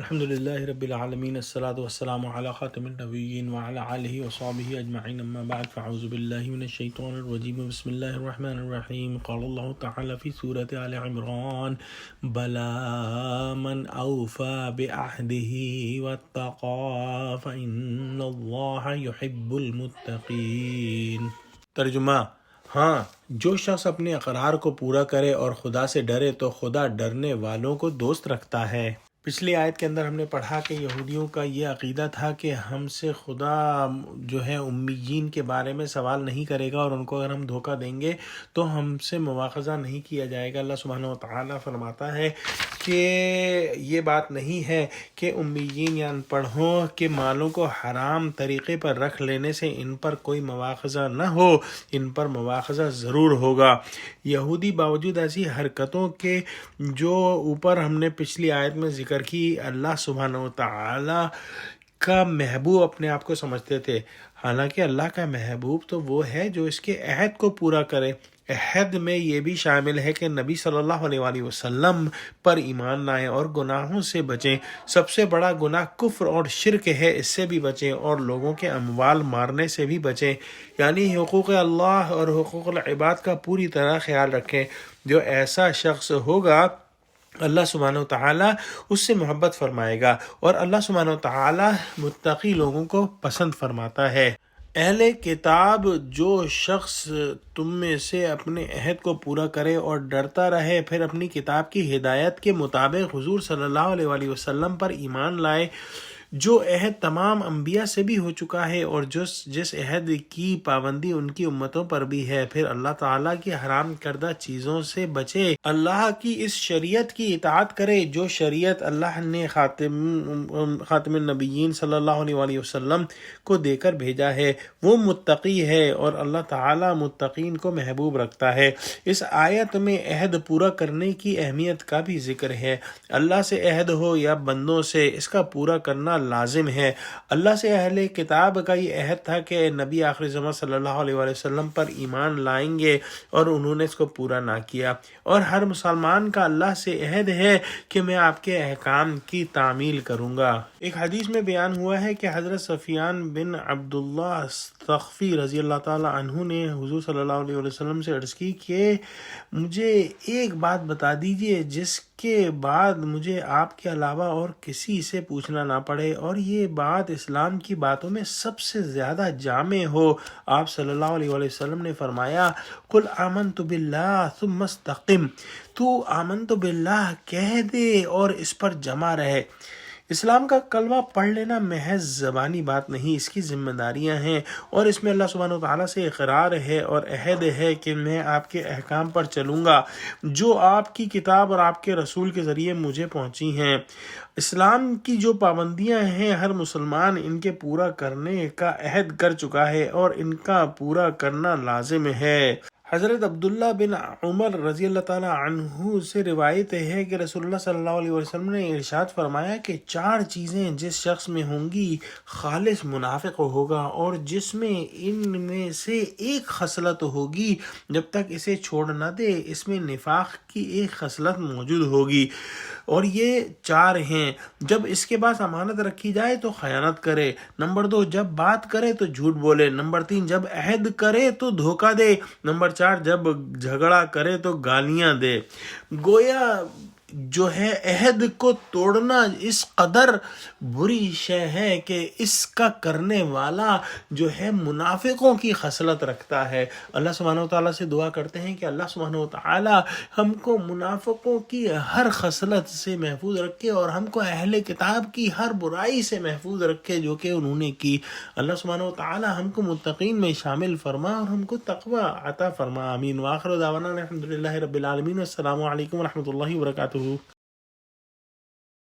الحمد للہ رب العالمین الصلاۃ والسلام علی خاتم النبیین وعلی آلہ وصحبہ اجمعین اما بعد فاعوذ باللہ من الشیطان الرجیم بسم اللہ الرحمن الرحیم قال اللہ تعالی فی سورۃ آل عمران بلا من اوفی بعہدہ واتقی فإن اللہ یحب المتقین۔ ترجمہ: ہاں، جو شخص اپنے اقرار کو پورا کرے اور خدا سے ڈرے تو خدا ڈرنے والوں کو دوست رکھتا ہے۔ پچھلی آیت کے اندر ہم نے پڑھا کہ یہودیوں کا یہ عقیدہ تھا کہ ہم سے خدا جو ہے امیین کے بارے میں سوال نہیں کرے گا، اور ان کو اگر ہم دھوکہ دیں گے تو ہم سے مواخذہ نہیں کیا جائے گا۔ اللہ سبحانہ و تعالیٰ فرماتا ہے کہ یہ بات نہیں ہے کہ امیین یا ان پڑھوں کے مالوں کو حرام طریقے پر رکھ لینے سے ان پر کوئی مواخذہ نہ ہو، ان پر مواخذہ ضرور ہوگا۔ یہودی باوجود ایسی حرکتوں کے جو اوپر ہم نے پچھلی آیت میں ذکر کی، اللہ سبحانہ و تعالیٰ کا محبوب اپنے آپ کو سمجھتے تھے، حالانکہ اللہ کا محبوب تو وہ ہے جو اس کے عہد کو پورا کرے۔ عہد میں یہ بھی شامل ہے کہ نبی صلی اللہ علیہ وآلہ وسلم پر ایمان لائیں اور گناہوں سے بچیں۔ سب سے بڑا گناہ کفر اور شرک ہے، اس سے بھی بچیں، اور لوگوں کے اموال مارنے سے بھی بچیں، یعنی حقوق اللہ اور حقوق العباد کا پوری طرح خیال رکھیں۔ جو ایسا شخص ہوگا اللہ سبحانہ و تعالیٰ اس سے محبت فرمائے گا، اور اللہ سبحانہ و تعالیٰ متقی لوگوں کو پسند فرماتا ہے۔ اہل کتاب، جو شخص تم میں سے اپنے عہد کو پورا کرے اور ڈرتا رہے، پھر اپنی کتاب کی ہدایت کے مطابق حضور صلی اللہ علیہ وآلہ وسلم پر ایمان لائے، جو عہد تمام انبیاء سے بھی ہو چکا ہے اور جس عہد کی پابندی ان کی امتوں پر بھی ہے، پھر اللہ تعالیٰ کی حرام کردہ چیزوں سے بچے، اللہ کی اس شریعت کی اطاعت کرے جو شریعت اللہ نے خاتم النبیین صلی اللہ علیہ وآلہ وسلم کو دے کر بھیجا ہے، وہ متقی ہے، اور اللہ تعالیٰ متقین کو محبوب رکھتا ہے۔ اس آیت میں عہد پورا کرنے کی اہمیت کا بھی ذکر ہے۔ اللہ سے عہد ہو یا بندوں سے، اس کا پورا کرنا لازم ہے۔ اللہ سے اہل کتاب کا یہ عہد تھا کہ نبی آخر زمان صلی اللہ علیہ وآلہ وسلم پر ایمان لائیں گے، اور انہوں نے اس کو پورا نہ کیا، اور ہر مسلمان کا اللہ سے عہد ہے کہ میں آپ کے احکام کی تعمیل کروں گا۔ ایک حدیث میں بیان ہوا ہے کہ حضرت سفیان بن عبداللہ ثقفی رضی اللہ تعالی عنہ نے حضور صلی اللہ علیہ وسلم سے عرض کی کہ مجھے ایک بات بتا دیجئے جس کے بعد مجھے آپ کے علاوہ اور کسی سے پوچھنا نہ پڑے، اور یہ بات اسلام کی باتوں میں سب سے زیادہ جامع ہو۔ آپ صلی اللہ علیہ وآلہ وسلم نے فرمایا، قل آمنت باللہ ثم استقم، تو آمنت باللہ کہہ دے اور اس پر جمع رہے۔ اسلام کا کلمہ پڑھ لینا محض زبانی بات نہیں، اس کی ذمہ داریاں ہیں، اور اس میں اللہ سبحانہ وتعالیٰ سے اقرار ہے اور عہد ہے کہ میں آپ کے احکام پر چلوں گا جو آپ کی کتاب اور آپ کے رسول کے ذریعے مجھے پہنچی ہیں۔ اسلام کی جو پابندیاں ہیں، ہر مسلمان ان کے پورا کرنے کا عہد کر چکا ہے، اور ان کا پورا کرنا لازم ہے۔ حضرت عبداللہ بن عمر رضی اللہ تعالی عنہ سے روایت ہے کہ رسول اللہ صلی اللہ علیہ وسلم نے ارشاد فرمایا کہ 4 چیزیں جس شخص میں ہوں گی خالص منافق ہوگا، اور جس میں ان میں سے ایک خصلت ہوگی جب تک اسے چھوڑ نہ دے اس میں نفاق کی ایک خصلت موجود ہوگی، اور یہ 4 ہیں: جب اس کے پاس امانت رکھی جائے تو خیانت کرے، نمبر 2 جب بات کرے تو جھوٹ بولے، نمبر 3 جب عہد کرے تو دھوکہ دے، نمبر 4 جب جھگڑا کرے تو گالیاں دے۔ گویا جو ہے عہد کو توڑنا اس قدر بری شے ہے کہ اس کا کرنے والا جو ہے منافقوں کی خصلت رکھتا ہے۔ اللہ سبحانہ وتعالیٰ سے دعا کرتے ہیں کہ اللہ سبحانہ وتعالیٰ ہم کو منافقوں کی ہر خصلت سے محفوظ رکھے، اور ہم کو اہل کتاب کی ہر برائی سے محفوظ رکھے جو کہ انہوں نے کی۔ اللہ سبحانہ وتعالیٰ ہم کو متقین میں شامل فرما اور ہم کو تقوی عطا فرما۔ آمین۔ وآخر دعوانا الحمد للہ رب العالمین۔ السلام علیکم ورحمۃ اللہ وبرکاتہ۔